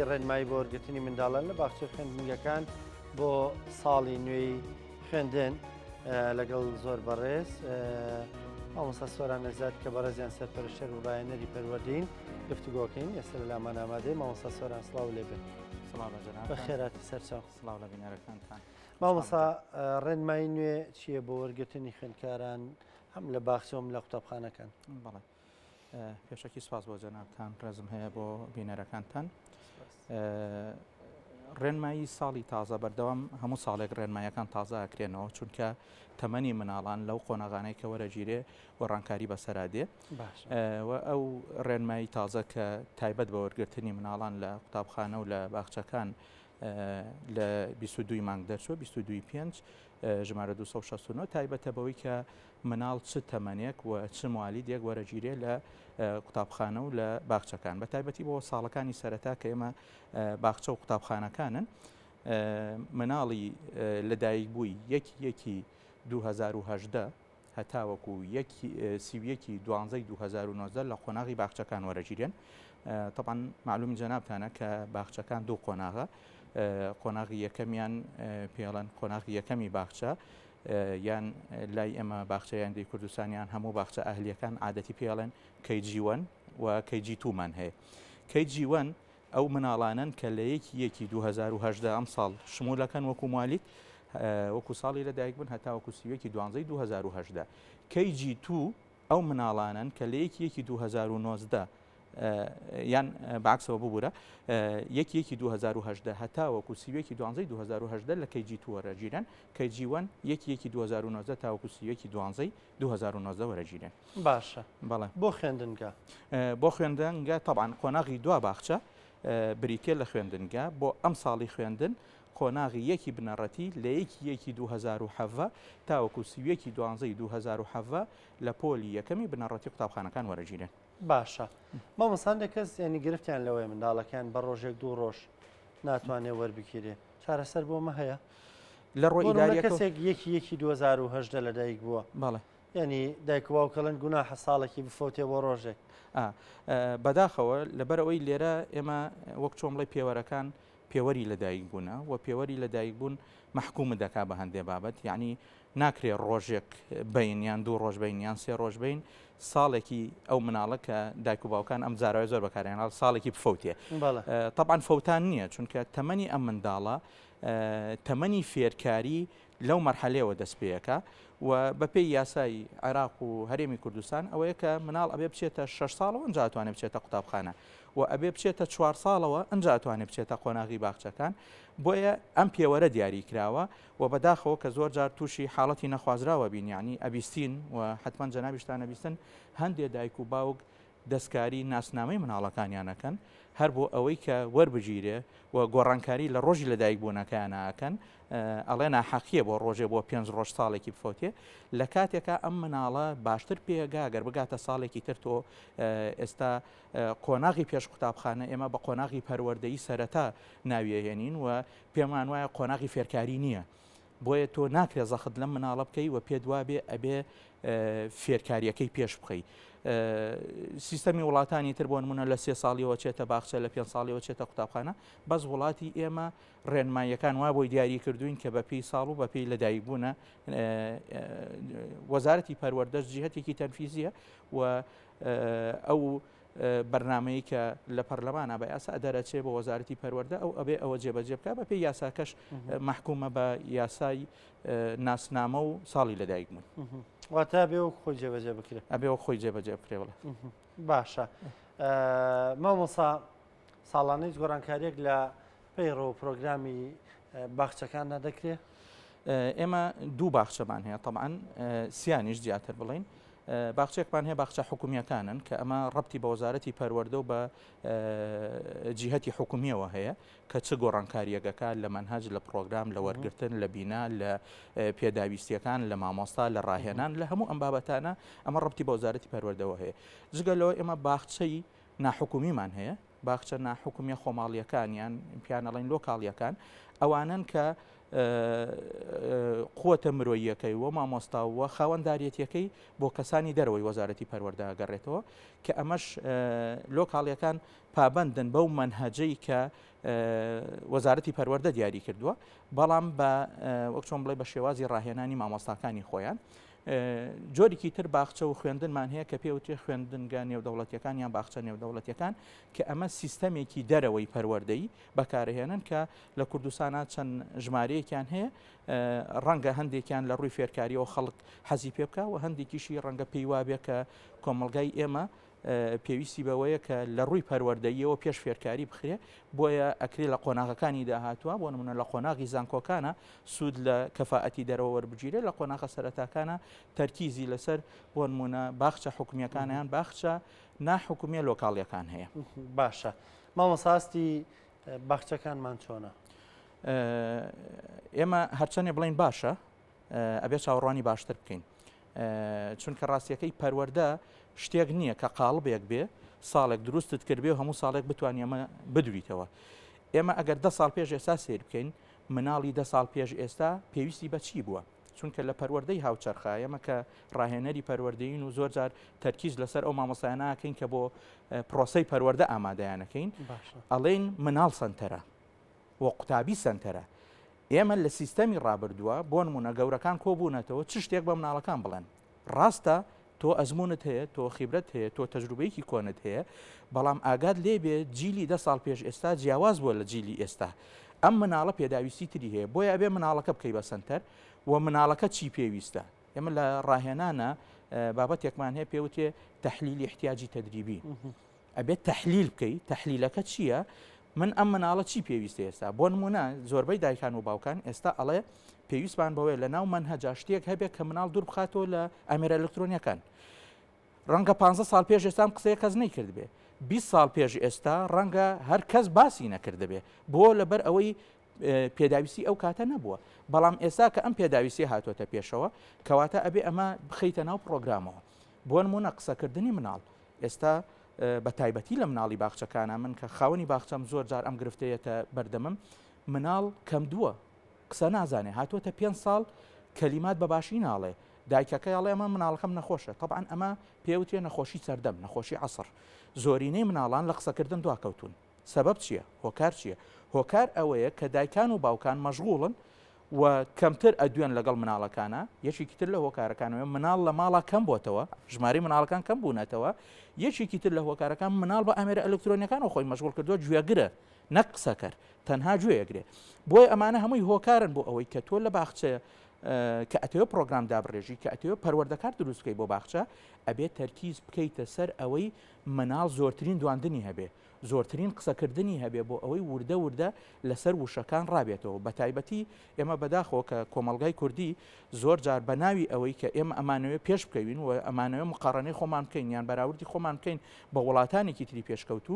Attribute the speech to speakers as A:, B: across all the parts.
A: ڕێنمایی بۆ وەرگرتنی منداڵان لە باخچە خوێندنگەکان بۆ ساڵی نوێی خوێندن لەگەڵ زۆر بەڕێز مامۆستا سۆران نەزات کە بەڕێزیان سەرپەرشتەر و ڕایەنەری پەروەردین گفتوگۆکەین ئێستا لەلامان ئامادەی مامۆستا سۆران سڵاو لێبێت بە خێراتی سەرچاو
B: سڵاو لە بینەرەکانتان
A: مامۆستا ڕێنمایی نوێ چییە بۆ وەرگرتنی خوێندکاران هەم لە باخچەوەم لە قوتابخانەکان
B: بەڵێ پێشەکی سپاس بۆ جەنابتان ڕێزم هەیە بۆ بینەرەکانتان ڕێنمایی ساڵی تازە بەردەوام هەموو ساڵێک ڕێنمایەکان تازە ئەکرێنەوە چونکە تەمەنی مناڵان لەو قۆناغانەی کە وەرەگیرێ و ڕەنکاری بەسەرادێ و ئەو ڕێنمایی تازە کە تایبەت بە وەرگرتنی مناڵان لە قوتابخانە و لە باخچەکان لە 22 مانگ دەرچوە 22 پێنج ژمارە 269 تایبەتە بەوەی کە مناڵ چ تەمەنێک و چ موالیدێک وەرەگیرێ لە قوتابخانە و لە باخچەکان بە تایبەتی بۆ ساڵەکانی سەرەتا کە ئێمە باخچە و قوتابخانەکانن مناڵی لەدایک بووی یەکی 2018 هەتاوەکو سیویەکی 2019 لە قۆناغی باخچەکان وەرەگیرێن طبعا معلومی جەنابتانە کە باخچەکان دوو قۆناغە قۆناغی یەکەمیان پێڵەن قۆناغی یەکەمی باخچە یان لای ئێمە باخچەیاندەی کوردستانیان هەموو باخچە ئاهلیەکان عادەتی پێڵێن KG1 و KG2مان هەیە KG1 ئەو مناڵانن کە لە یەکی 2018 ئەم ساڵ شمولەکەن وەکو موالید وەکو ساڵی لەدایک بوون هەتا وەکو سیوەکی 2018 KG2 ئەو مناڵانن کە لە یەکی 2019 یان باکسەوە ببوورە یەکی 2018 هەتا وەکو سیوەکی 2018 لە KG2 وەرەگیرن KG1 یەکی 2019 تاوەکو سیوەکی 2019 وەرەگیرن
A: باشە
B: بەڵێ
A: بۆ خوێندنگە
B: بۆ خوێندنگە طبعا قۆناغی دوا باخچە بریتێ لە خوێندنگە بۆ ئەم ساڵی خوێندن قۆناغی یەکی بنەڕەتی لە یەکی 2007 تاوەکو سیوەکی 2007 لە پۆلی یەکەمی بنەڕەتی قوتابخانەکان وەرەگیرن
A: باشە مامۆستان کەس ینی گرفتیان لەوەی منداڵەکان بە ڕۆژێک دوو ڕۆژ ناتوانێت وەربگیرێ چارەسەر بۆمە هەیە
B: لە ڕۆی ئیداری
A: کەسێک یەکی 2010 لە دایک بووە
B: بەڵێ
A: ینی دایکواوکەڵەن گوناحە ساڵێکی بفۆتێ بۆ ڕۆژێک
B: بەداخەوە لەبەرەوەی لێرە ئێمە وەک چۆمڵی پێوەرەکان پێوەری لەدایک بوونە و پێوەری لەدایک بوون محکومە دەکا بە هەندێ بابەت یعنی ناکرێ ڕۆژێک بین یان دوو ڕۆژ بین یان سێ ڕۆژ بین ساڵێکی ئەو مناڵە کە دایک و باوکان ئەم جاراوی زۆر بەکارێنال ساڵێکی بفەوتێ طبعا فەوتان نییە چونکە تەمەنی ئەم منداڵە تەمەنی فێرکاری لەو مەرحەلەیەوە دەست پێیەکە و بەپێی یاسای عێراق و هەرێمی کوردستان ئەوەیە کە مناڵ ئەبێ بچێتە 6 ساڵەوە ئەنجا ئەتوانێت بچێتە قوتابخانە و ئەبێ بچێتە 4 ساڵەوە ئەنجا ئەتوانێت بچێتە قۆناغی باخچەکان بۆیە ئەم پێوەرە دیاری کراوە و بەداخەوە کە زۆر جار تووشی حاڵەتی نەخوازراوە بین یعنی ئەبیستین و حتمما جەنابیشتان ئەبیستن هەندێک دایک و باوک دەستکاری ناسنامەی مناڵەکانیانەکەن هەر بۆ ئەوەی کە وەربگیرێ و گۆڕانکاری لە ڕۆژی لەدایک بوونەکەیانەکەن ئەڵێ ناحەقیە بۆ ڕۆژێ بۆ 5 ڕۆژ ساڵێکی بفۆتێ لە کاتێکە ئەم مناڵە باشتر پێگا گەر بگاتە ساڵێکی تر تۆ ئێستا قۆناغی پێش قوتابخانە ئێمە بە قۆناغی پەروەردەیی سەرەتا ناویەهێنین و پێمان وایە قۆناغی فێرکاری نییە بۆیە تۆ ناکرێت زەخت لەم مناڵە بکەی و پێ دوابێ ئەبێ فێرکاریەکەی پێش بخەی سیستەمی وڵاتانی تر بۆ نمونە لە 3 ساڵیەوە چێتە باخچە لە 5 ساڵیەوە چێتە قوتابخانە بەس وڵاتی ئێمە ڕێنماییەکان وا بۆی دیاری کردوین کە بەپێی ساڵ و بەپێی لەدایکبوونە وەزارەتی پەروەردەش جیهەتێکی تەنفیزیە و ئەو بەرنامەیە کە لە پەرلەمانە بە یاسا دەرەچێ بە وەزارەتی پەروەردە ئەو ئەبێ ئەوە جێبەجێ بکە بەپێی یاساکەش محکومە بە یاسای ناسنامە و ساڵی لەدایک بوون
A: واتە بێ و خۆی جێبەجێ بکرێت
B: ئەبێەوە خۆی جێبەجێ بکرێ بڵێ
A: باشە مامۆسا ساڵانەی گۆڕانکاریەک لە پەیڕۆ پرۆگرامی باخچەکاندا دەکرێت
B: ئێمە دوو باخچەمان هەیە طبعاً سیانیش زیاتر بڵین باخچێکمان هەیە باخچە حکومیەکانن کە ئەمە ڕەبتی بە وەزارەتی پەروەردە و بە جیهەتی حکومیەوە هەیە کە چ گۆڕانکاریەکەکە لە مەنهەج لە پرۆگرام لە وەرگرتن لە بینا لە پێداویستیەکان لە مامۆستا لە ڕاهێنان لە هەموو ئەم بابەتانە ئەمە ڕەبتی بە وەزارەتی پەروەردەوە هەیە جگەلەوە ئێمە باخچەی ناحکومیمان هەیە باخچە ناحکومیە خۆماڵیەکان یان پیانەڵین لۆکاڵیەکان ئەوانن کە قوتە مرۆییەکەی و مامۆستاوە خاوەنددارێتیەکەی بۆ کەسانی دەرەوەی وەزارەتی پەروەردە گەڕێتەوە کە ئەمەش لۆکاڵیەکان پابندن بەو منهەجەی کە وەزارەتی پەروەردە دیاری کردووە بەڵام بە وەک چۆن بڵێ بە شێوازی ڕاهێنانی مامۆستاکانی خۆیان جۆرێکی تر باخچە و خوێندنمان هەیە کە پێوتێ خوێندنگە نێودەوڵەتیەکان یان باخچە نێودەوڵەتیەکان کە ئەمە سیستەمێکی دەرەوەی پەروەردەی بەکارهێنن کە لە کوردستانە چەند ژمارەیەکیان هەیە ڕەنگە هەندێکیان لە ڕووی فێرکاریەوە خەڵک حەزی پێ بکە و هەندێکیشی ڕەنگە پێی وابێ کە کۆمەڵگای ئێمە پێویستی بەوەیە کە لە ڕووی پەروەردەییەوە پێش فێرکاری بخرێ بۆیە ئەکرێ لە قۆناغەکانی داهاتووە بۆ نمونە لە قۆناغی زانکۆکانە سوود لە کەفاەتی دەرەوە وەربگیرێت لە قۆناغە سەرەتاکانە تەرکیزی لەسەر بۆ نمونە باخچە حکومیەکانیان باخچە ناحکومیە لۆکاڵیەکان هەیە.
A: باشە مامۆساستی باخچەکانمان چۆنە؟
B: ئێمە هەرچەندێ بڵین باشە ئەبێ چاوەڕوانی باشتر بکەین چونکە ڕاستیەکەی پەروەردە شتێک نییە کە قاڵبێک بێ ساڵێک دروستت کردبێ و هەموو ساڵێک بتوانانی ئەمە بدویتەوە. ئێمە ئەگەر 10 ساڵ پێش ئێستا سیر بکەین مناڵی 10 ساڵ پێش ئێستا پێویستی بە چی بووە؟ چونکە لە پەروەردەی هاوچەرخە ئێمە کە ڕاهێنەری پەروەردەین و زۆر جار تەرکیز لەسەر ئەو مامۆستایانەکەین کە بۆ پرۆسەی پەروەردە ئامادەیانەکەین ئەڵێن مناڵ سنتەرە و قوتابی سنتەرە. ئێمە لە سیستەمی ڕابردووە بۆ نمونە گەورەکان کۆبوونەتەوە چ شتێک بە مناڵەکان بڵێن ڕاستە تۆ ئەزمونت هەیە تۆ خیبرەت هەیە تۆ تەجروبەیەکی کۆنت هەیە بەڵام ئاگاد لێبێ جیلی 10 ساڵ پێش ئێستا جیاواز بووە لە جیلی ئێستا ئەم مناڵە پێداویستی تری هەیە بۆیە ئەبێ مناڵەکە بکەی بە سنتەر و مناڵەکە چی پێویستە. ئێمە لە ڕاهێنانە بابەتێکمان هەیە پێوتێ تەحلیلی احتیاجی تەدریبی ئەبێت تەحلیل بکەی تەحلیلەکە چییە من ئەم مناڵە چی پێویستە ئێستا بۆ نمونە زۆربەی دایکان و باوکان ئێستا ئەڵێ پێویستمان بەوەیە لە ناو منهەجا شتێک هەبێت کە مناڵ دوور بخاتەوە لە ئەمێرە ئەلکترۆنیەکان ڕەنگە 15 ساڵ پێش ئێستام قسەیە کەس نەیکرد بێ 20 ساڵ پێش ئێستا ڕەنگە هەر کەس باسی نەکرد بێ بۆ لەبەر ئەوەی پێداویستی ئەو کاتە نەبووە بەڵام ئێستا کە ئەم پێداویستی هاتوۆتە پێشەوە کەواتە ئەبێ ئەمە بخەیتە ناو پرۆگرامەوە بۆ نمونە قسەکردنی مناڵ ئێستا بە تایبەتی لە مناڵی باخچەکانە من کە خاوەنی باخچەم زۆر جار ئەم گرفتەیەتە بەردەمم مناڵ کەم دووە قسە نازانێ هاتوۆتە 5 ساڵ کەلیمات بەباشی ناڵێ دایکەکە ئەڵێ ئەمە مناڵەکەم نەخۆشە طبعاً ئەمە پێوتێ نەخۆشی سەردەم نەخۆشی عەسڕ زۆرینەی مناڵان لە قسەکردن دواکەوتون سەبەب چییە هۆکار چییە هۆکار ئەوەیە کە دایکان و باوکان مەشغوڵن و کەمتر ئەدوێن لەگەڵ مناڵەکانە یەکێکی تر لە هۆکارەکانەوە مناڵ لە ماڵا کەم بۆتەوە ژماری مناڵەکان کەم بوونەتەوە یەکێکی تر لە هۆکارەکان مناڵ بە ئەمێرە ئەلکترۆنیەکانەوە خۆی مەشغوڵ کردووە گوێگرە نەک قسەکەر تەنها گوێیەگرێ بۆی ئەمانە هەمووی هۆکارن بۆ ئەوەی کە تۆ لە باخچەیە کە ئەتەوە پرۆگرام دابڕێژی کە ئەتەوە پەروەردەکار دروستکەی بۆ باخچە ئەبێت تەرکیز بکەیتە سەر ئەوەی مناڵ زۆرترین دواندنی هەبێ زۆرترین قسەکردنی هەبێ بۆ ئەوەی وردە لەسەر وشەکان ڕابێتەوە بە تایبەتی ئێمە بەداخەوە کە کۆمەڵگای کوردی زۆر جار بە ناوی ئەوەی کە ئێمە ئەمانەوێت پێش بکەوین و ئەمانەوە مقارنەی خۆمان بکەین یان بەراوردی خۆمان بکەین بە وڵاتانێکی تری پێشکەوتو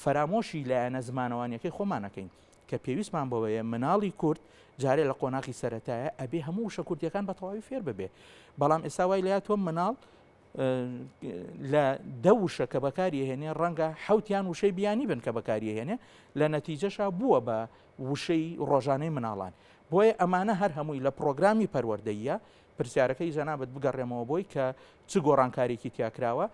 B: فەرامۆشی لایەنە زمانەوانیەکەی خۆمانەکەین کە پێویستمان بەوەیە مناڵی کورد جارێ لە قۆناغی سەرەتایە ئەبێ هەموو وشە کوردیەکان بە تەواوی فێر ببێ بەڵام ئێستا وای لە تۆ مناڵ لە دەوشە کە بەکاری هێنێ ڕەنگە حوتیان وشەی بیانی بن کە بەکاری هێنێ لە نەتیجەشا بووە بە وشەی ڕۆژانەی مناڵان بۆیە ئەمانە هەر هەمووی لە پرۆگرامی پەروەردەیە پرسیارەکەی جەنابەت بگەڕێمەوە بۆی کە چ گۆڕانکارێکی تیاکراوە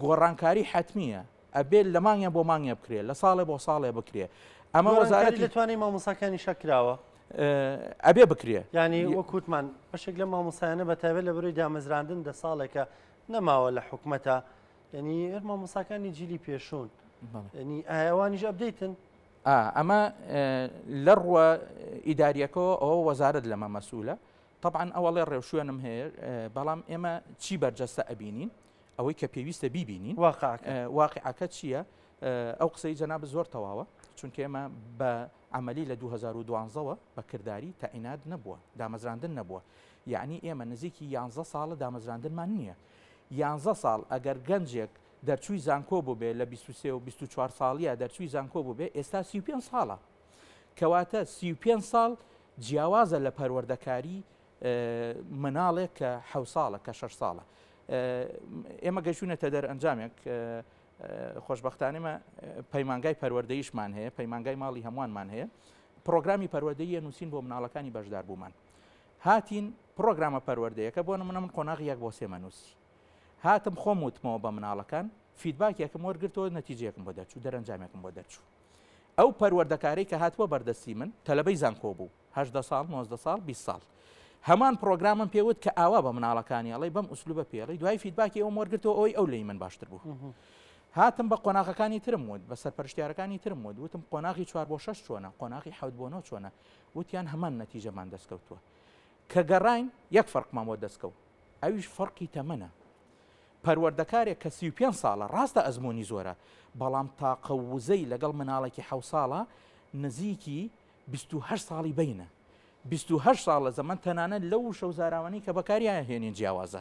B: گۆڕانکاری حتمیە ئەبێ لە مانگە بۆ مانگە بکرێ لە ساڵێ بۆ ساڵێ بکرێ ئەمە وەزارەتی
A: دەتوانێت مامۆستاکانی شەکراوە
B: ئەبێ بکرێ
A: ینی وەکوتمان بەشێک لە مامۆستایانە بەتایبەت لە بەروی دامەزراندن دە ساڵێکە نەماوە لە حکومەتە ینی مامۆستاکانی جیلی پێشوون ینی ئایوانیش ئەبدەیتن
B: ئەمە لە ڕوە ئیداریەکەەوە ئەوە وەزارت لەمە مەسوولە طبعاً ئەوەڵێ ڕێوشوێنم هەیە بەڵام ئێمە چی بەرجەستە ئەبینین ئەوەی کە پێویستە بیبینین واقعەکە چییە ئەو قسەی جەناب زۆر تەواوە چونکە ئێمە بە عملی لە 2012ەوە بە کردداری تەعینات نەبووە دامەزراندن نەبووە یعنی ئێمە نزیکی 11 ساڵە دامەزراندنمان نییە 11 ساڵ ئەگەر گەنجێک دەرچووی زانکۆ بوو بێ لە 23 و 24 ساڵیە دەرچووی زانکۆ بوو بێ ئێستا 35 ساڵە کەواتە 35 ساڵ جیاوازە لە پەروەردەکاری مناڵێک کە 7 ساڵە کە 6 ساڵە ئێمە گەیشتونەتە دەرئەنجامێک خۆشبەختانەمە پەیمانگای پەروەردەیشمان هەیە پەیمانگای ماڵی هەمووانمان هەیە پرۆگرامی پەروەردەیە نووسین بۆ مناڵەکانی بەشدار بوومان هاتین پرۆگرامە پەروەردەیەکە بۆ نمونە من قۆناغی یەک بۆ سێمە نووسی هاتم خۆم وتمەوە بە مناڵەکان فیدباکێکم وەرگرتەوە نەتیجەیەکم بۆ دەرچوو دەرەنجامێکم بۆ دەرچوو ئەو پەروەردەکارەی کە هاتووە بەردەستی من تەلەبەی زانکۆ بوو 18 ساڵ 19 ساڵ 20 ساڵ هەمان پرۆگرامم پێوت کە ئاوا بە مناڵەکانی ئەڵێ بەم ئوسلوبە پێڵی دوای فیدباکی ئەوم وەرگرتەوە ئەوەی ئەو لەی من باشتر بوو هاتم بە قۆناغەکانی ترم وت بە سەرپەرشتیارەکانی ترم وتم قۆناغی 4 بۆ 6 چۆنە قۆناغی 7 بۆ 9 چۆنە وتیان هەمان نەتیجەمان دەستکەوتووە کە گەڕاین یەک فەرقمان بۆ دەستکەوت ئەویش فەرقی تەمەنە پەروەردەکارێک کە 35 ساڵە ڕاستە ئەزمموی زۆرە بەڵام تاقە وزەی لەگەڵ مناڵێکی 7 ساڵە نزیکی 28 ساڵی بینە 28 ساڵ لە زەمان تەنانەت لەو شەوزاراوانی کە بەکاریان هێنین جیاوازە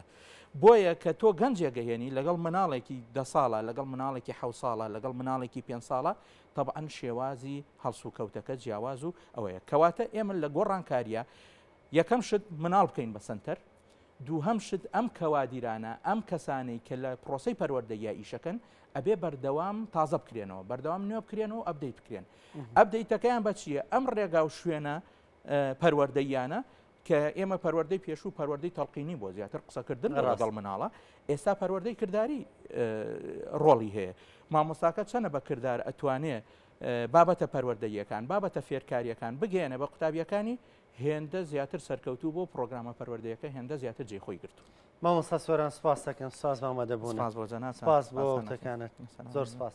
B: بۆیە کە تۆ گەنجێگەهێنی لەگەڵ مناڵێکی 10 ساڵە لەگەڵ مناڵێکی 7 ساڵە لەگەڵ مناڵێکی 5 ساڵە طبعاً شێوازی هەڵسو کەوتەکە جیاواز و ئەوەیە کەواتە ئێمە لە گۆڕانکاریە یەکەم شت مناڵ بکەین بە سنتەر دووهەم شت ئەم کەوادیرانە ئەم کەسانەی کە لە پرۆسەی پەروەردەیە ئیشەکەن ئەبێ بەردەوام تازە بکرێنەوە بەردەوام نوێ بکرێنەوە ئەپدەیت بکرێن ئەپدەیتەکەیان بە چییە ئەم ڕێگا و شوێنە پەروەردەیانە کە ئێمە پەروەردەی پێشوو پەروەردەی تەڵقینی بۆ زیاتر قسەکردن لەگەڵ مناڵە ئێستا پەروەردەی کردداری ڕۆڵی هەیە مامۆستاکە چەنە بە کردار ئەتوانێ بابەتە پەروەردەیەکان بابەتە فێرکاریەکان بگەێنە بە قوتابیەکانی هێندە زیاتر سەرکەوتوو بۆ پرۆگرامە پەروەردەیەکە هێندە زیاتر جێخۆی گرتو
A: مامۆستا سوێران سپاس دەکەم سپاس مامەدەبوون
B: سپاس بۆ جەناب
A: سپاس بۆ وتەکانت زۆر سپاس